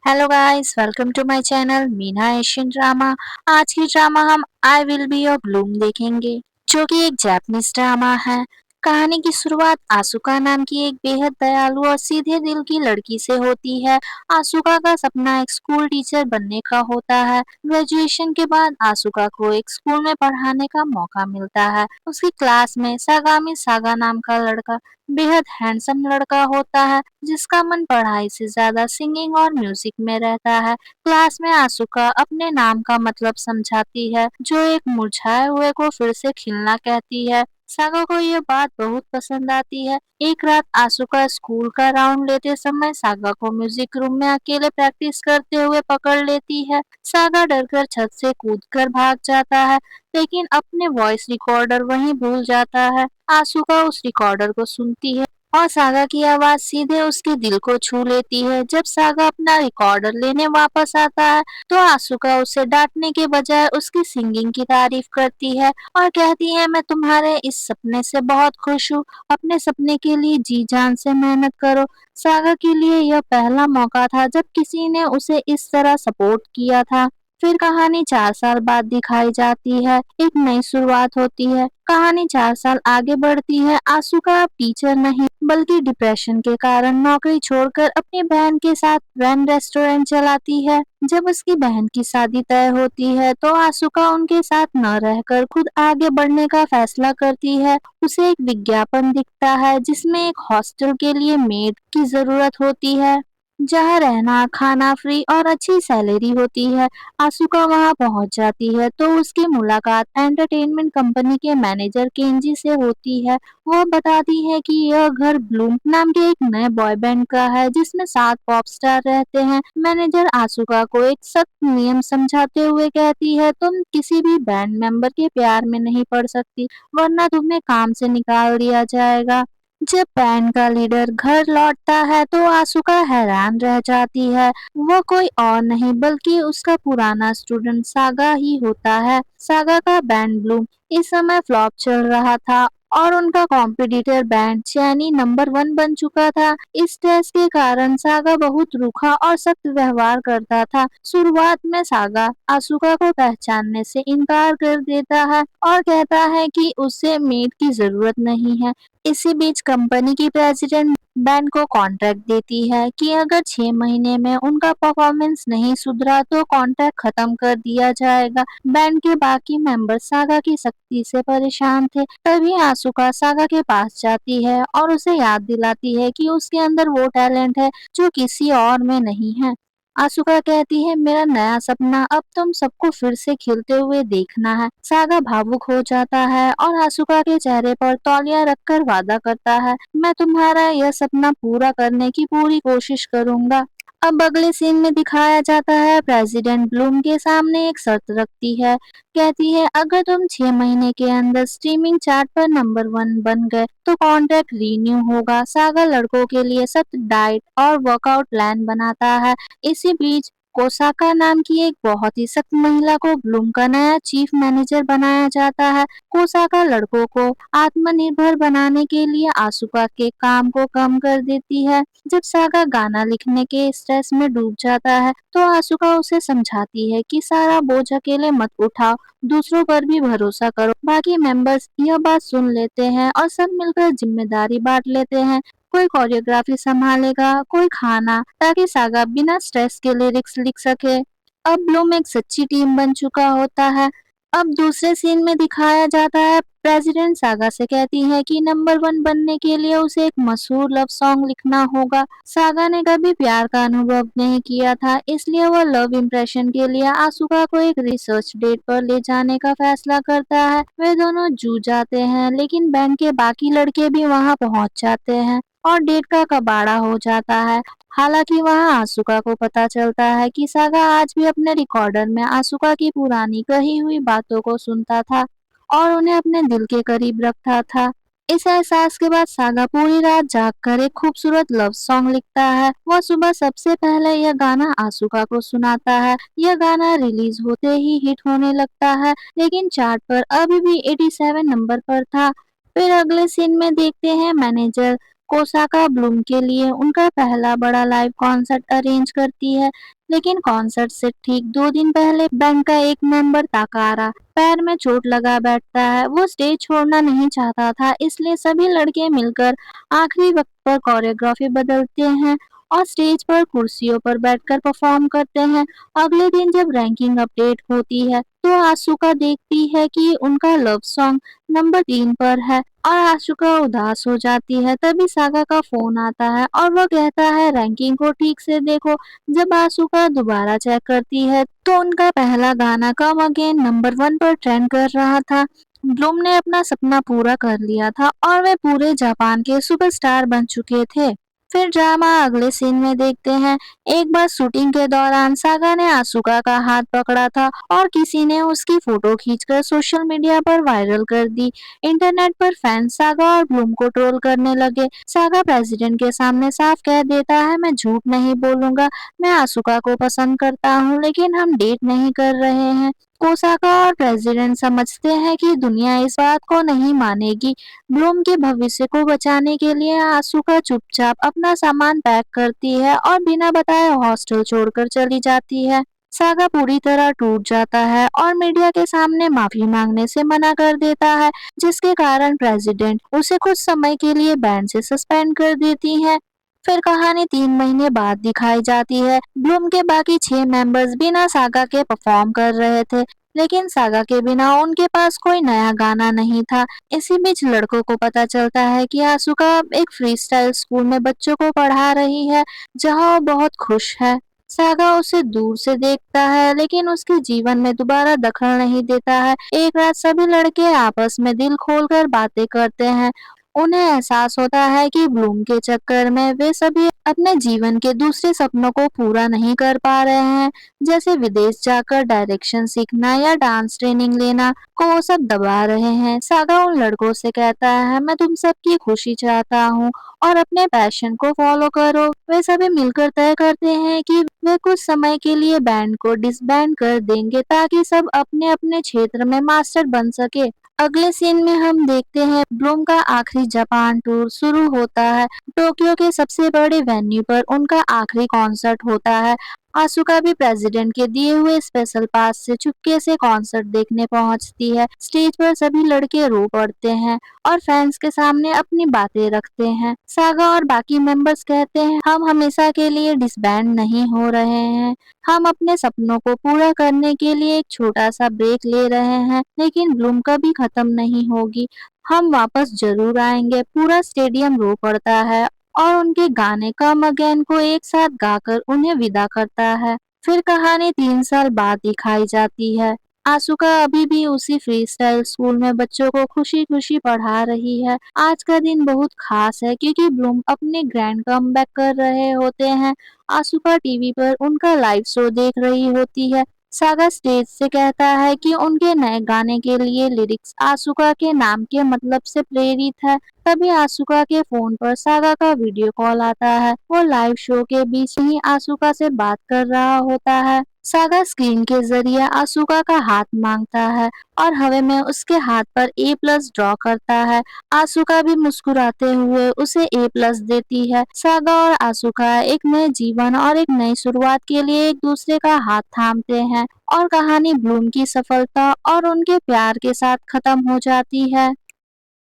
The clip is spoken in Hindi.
Hello guys, welcome to my channel Meena Asian drama. आज की ड्रामा हम I will be your bloom देखेंगे, जो कि एक जापानीज ड्रामा है। कहानी की शुरुआत आसुका नाम की एक बेहद दयालु और सीधे दिल की लड़की से होती है। आसुका का सपना एक स्कूल टीचर बनने का होता है। ग्रेजुएशन के बाद आसुका को एक स्कूल में पढ़ाने का मौका मिलता है। उसकी क्लास में सागामी सागा नाम का लड़का बेहद हैंडसम लड़का होता है, जिसका मन पढ़ाई से ज्यादा सिंगिंग और म्यूजिक में रहता है। क्लास में आसुका अपने नाम का मतलब समझाती है, जो एक मुरझाए हुए को फिर से खिलना कहती है। सागा को यह बात बहुत पसंद आती है। एक रात आसुका स्कूल का राउंड लेते समय सागा को म्यूजिक रूम में अकेले प्रैक्टिस करते हुए पकड़ लेती है। सागा डरकर छत से कूदकर भाग जाता है, लेकिन अपने वॉइस रिकॉर्डर वहीं भूल जाता है। आसुका उस रिकॉर्डर को सुनती है और सागा की आवाज सीधे उसके दिल को छू लेती है। जब सागा अपना रिकॉर्डर लेने वापस आता है, तो आसुका उसे डांटने के बजाय उसकी सिंगिंग की तारीफ करती है और कहती है, मैं तुम्हारे इस सपने से बहुत खुश हूँ। अपने सपने के लिए जी जान से मेहनत करो। सागा के लिए यह पहला मौका था जब किसी ने उसे इस तरह सपोर्ट किया था। फिर कहानी 4 साल बाद दिखाई जाती है। एक नई शुरुआत होती है। कहानी 4 साल आगे बढ़ती है। आसुका अब टीचर नहीं, बल्कि डिप्रेशन के कारण नौकरी छोड़कर अपनी बहन के साथ वैन रेस्टोरेंट चलाती है। जब उसकी बहन की शादी तय होती है, तो आसुका उनके साथ न रहकर खुद आगे बढ़ने का फैसला करती है। उसे एक विज्ञापन दिखता है, जिसमें एक हॉस्टल के लिए मेड की जरूरत होती है, जहाँ रहना खाना फ्री और अच्छी सैलरी होती है। आसुका वहां पहुंच जाती है, तो उसकी मुलाकात एंटरटेनमेंट कंपनी के मैनेजर केंजी से होती है। वह बताती है कि यह घर ब्लूम नाम के एक नए बॉय बैंड का है, जिसमें 7 पॉप स्टार रहते हैं। मैनेजर आसुका को एक सख्त नियम समझाते हुए कहती है, तुम किसी भी बैंड मेंबर के प्यार में नहीं पड़ सकती, वरना तुम्हें काम से निकाल दिया जाएगा। जब बैंड का लीडर घर लौटता है, तो आसुका हैरान रह जाती है। वो कोई और नहीं बल्कि उसका पुराना स्टूडेंट सागा ही होता है। सागा का बैंड ब्लूम इस समय फ्लॉप चल रहा था और उनका कॉम्पिटिटर बैंड चैनी नंबर 1 बन चुका था। इस टेस्ट के कारण सागा बहुत रूखा और सख्त व्यवहार करता था। शुरुआत में सागा आसुका को पहचानने से इनकार कर देता है और कहता है कि उसे मेड की जरूरत नहीं है। इसी बीच कंपनी की प्रेसिडेंट बैंड को कॉन्ट्रैक्ट देती है कि अगर 6 महीने में उनका परफॉर्मेंस नहीं सुधरा, तो कॉन्ट्रैक्ट खत्म कर दिया जाएगा। बैंड के बाकी मेंबर सागा की सख्ती से परेशान थे। तभी आसुका सागा के पास जाती है और उसे याद दिलाती है कि उसके अंदर वो टैलेंट है जो किसी और में नहीं है। आसुका कहती है, मेरा नया सपना अब तुम सबको फिर से खिलते हुए देखना है। सागा भावुक हो जाता है और आसुका के चेहरे पर तौलिया रखकर वादा करता है, मैं तुम्हारा यह सपना पूरा करने की पूरी कोशिश करूंगा। अब अगले सीन में दिखाया जाता है, प्रेसिडेंट ब्लूम के सामने एक शर्त रखती है। कहती है, अगर तुम 6 महीने के अंदर स्ट्रीमिंग चार्ट पर नंबर 1 बन गए, तो कॉन्ट्रैक्ट रीन्यू होगा। सागा लड़कों के लिए सख्त डाइट और वर्कआउट प्लान बनाता है। इसी बीच कोसाका नाम की एक बहुत ही सख्त महिला को ब्लूम का नया चीफ मैनेजर बनाया जाता है। कोसाका लड़कों को आत्मनिर्भर बनाने के लिए आसुका के काम को कम कर देती है। जब सागा गाना लिखने के स्ट्रेस में डूब जाता है, तो आसुका उसे समझाती है कि सारा बोझ अकेले मत उठाओ, दूसरों पर भी भरोसा करो। बाकी मेंबर्स यह बात सुन लेते हैं और सब मिलकर जिम्मेदारी बांट लेते हैं। कोई कोरियोग्राफी संभालेगा, कोई खाना, ताकि सागा बिना स्ट्रेस के लिरिक्स लिख सके। अब ब्लूम एक सच्ची टीम बन चुका होता है। अब दूसरे सीन में दिखाया जाता है, प्रेसिडेंट सागा से कहती है कि नंबर 1 बनने के लिए उसे एक मशहूर लव सॉन्ग लिखना होगा। सागा ने कभी प्यार का अनुभव नहीं किया था, इसलिए वह लव इम्प्रेशन के लिए आसुका को एक रिसर्च डेट पर ले जाने का फैसला करता है। वे दोनों जूझ जाते हैं, लेकिन बैंड के बाकी लड़के भी वहां पहुंच जाते हैं और डेट का कबाड़ा हो जाता है। हालांकि वहां आसुका को पता चलता है कि सागा आज भी अपने रिकॉर्डर में आसुका की पुरानी कही हुई बातों को सुनता था और उन्हें अपने दिल के करीब रखता था। इस एहसास के बाद सागा पूरी रात जागकर एक खूबसूरत लव सॉन्ग लिखता है। वह सुबह सबसे पहले यह गाना आसुका को सुनाता है। यह गाना रिलीज होते ही हिट होने लगता है, लेकिन चार्ट पर अभी भी 87 नंबर पर था। फिर अगले सीन में देखते हैं, मैनेजर कोसाका ब्लूम के लिए उनका पहला बड़ा लाइव कॉन्सर्ट अरेंज करती है, लेकिन कॉन्सर्ट से ठीक 2 दिन पहले बैंड का एक मेंबर ताकारा पैर में चोट लगा बैठता है। वो स्टेज छोड़ना नहीं चाहता था, इसलिए सभी लड़के मिलकर आखिरी वक्त पर कोरियोग्राफी बदलते हैं और स्टेज पर कुर्सियों पर बैठकर परफॉर्म करते हैं। अगले दिन जब रैंकिंग अपडेट होती है, तो आशुका देखती है कि उनका लव सॉन्ग नंबर 3 पर है और आशुका उदास हो जाती है। तभी सागा का फोन आता है और वो कहता है रैंकिंग को ठीक से देखो। जब आशुका दोबारा चेक करती है, तो उनका पहला गाना कम अगेन नंबर 1 पर ट्रेंड कर रहा था। ब्लूम ने अपना सपना पूरा कर लिया था और वे पूरे जापान के सुपरस्टार बन चुके थे। फिर ड्रामा अगले सीन में देखते हैं। एक बार शूटिंग के दौरान सागा ने आशुका का हाथ पकड़ा था और किसी ने उसकी फोटो खींचकर सोशल मीडिया पर वायरल कर दी। इंटरनेट पर फैंस सागा और ब्लूम को ट्रोल करने लगे। सागा प्रेसिडेंट के सामने साफ कह देता है, मैं झूठ नहीं बोलूंगा, मैं आशुका को पसंद करता हूँ, लेकिन हम डेट नहीं कर रहे हैं। कोसाका और प्रेसिडेंट समझते हैं कि दुनिया इस बात को नहीं मानेगी। ब्लूम के भविष्य को बचाने के लिए आशुका चुपचाप अपना सामान पैक करती है और बिना बताए हॉस्टल छोड़कर चली जाती है। सागा पूरी तरह टूट जाता है और मीडिया के सामने माफी मांगने से मना कर देता है, जिसके कारण प्रेसिडेंट उसे कुछ समय के लिए बैंड से सस्पेंड कर देती है। फिर कहानी 3 महीने बाद दिखाई जाती है। ब्लूम के बाकी 6 मेंबर्स बिना सागा के परफॉर्म कर रहे थे, लेकिन सागा के बिना उनके पास कोई नया गाना नहीं था। इसी बीच लड़कों को पता चलता है कि आशुका एक फ्री स्टाइल स्कूल में बच्चों को पढ़ा रही है, जहां वो बहुत खुश है। सागा उसे दूर से देखता है, लेकिन उसके जीवन में दोबारा दखल नहीं देता है। एक रात सभी लड़के आपस में दिल खोलकर बातें करते हैं। उन्हें एहसास होता है कि ब्लूम के चक्कर में वे सभी अपने जीवन के दूसरे सपनों को पूरा नहीं कर पा रहे हैं, जैसे विदेश जाकर डायरेक्शन सीखना या डांस ट्रेनिंग लेना को वो सब दबा रहे हैं। सागा उन लड़कों से कहता है, मैं तुम सबकी खुशी चाहता हूँ और अपने पैशन को फॉलो करो। वे सभी मिलकर तय करते हैं कि वे कुछ समय के लिए बैंड को डिसबैंड कर देंगे, ताकि सब अपने अपने क्षेत्र में मास्टर बन सके। अगले सीन में हम देखते हैं ब्लूम का आखिरी जापान टूर शुरू होता है। टोक्यो के सबसे बड़े वेन्यू पर उनका आखिरी कॉन्सर्ट होता है। आशुका भी प्रेसिडेंट के दिए हुए स्पेशल पास से चुपके से कॉन्सर्ट देखने पहुंचती है। स्टेज पर सभी लड़के रो पड़ते हैं और फैंस के सामने अपनी बातें रखते हैं। सागा और बाकी मेंबर्स कहते हैं, हम हमेशा के लिए डिसबैंड नहीं हो रहे हैं, हम अपने सपनों को पूरा करने के लिए एक छोटा सा ब्रेक ले रहे हैं, लेकिन ब्लूम कभी खत्म नहीं होगी, हम वापस जरूर आएंगे। पूरा स्टेडियम रो पड़ता है और उनके गाने कम अगेन को एक साथ गाकर उन्हें विदा करता है। फिर कहानी 3 साल बाद दिखाई जाती है। आशुका अभी भी उसी फ्री स्टाइल स्कूल में बच्चों को खुशी खुशी पढ़ा रही है। आज का दिन बहुत खास है क्योंकि ब्लूम अपने ग्रैंड कमबैक कर रहे होते हैं। आशुका टीवी पर उनका लाइव शो देख रही होती है। सागा स्टेज से कहता है कि उनके नए गाने के लिए लिरिक्स आशुका के नाम के मतलब से प्रेरित है। तभी आशुका के फोन पर सागा का वीडियो कॉल आता है। वो लाइव शो के बीच ही आशुका से बात कर रहा होता है। सागा स्क्रीन के जरिए आशुका का हाथ मांगता है और हवा में उसके हाथ पर A+ ड्रॉ करता है। आशुका भी मुस्कुराते हुए उसे A+ देती है। सागा और आशुका एक नए जीवन और एक नई शुरुआत के लिए एक दूसरे का हाथ थामते हैं और कहानी ब्लूम की सफलता और उनके प्यार के साथ खत्म हो जाती है।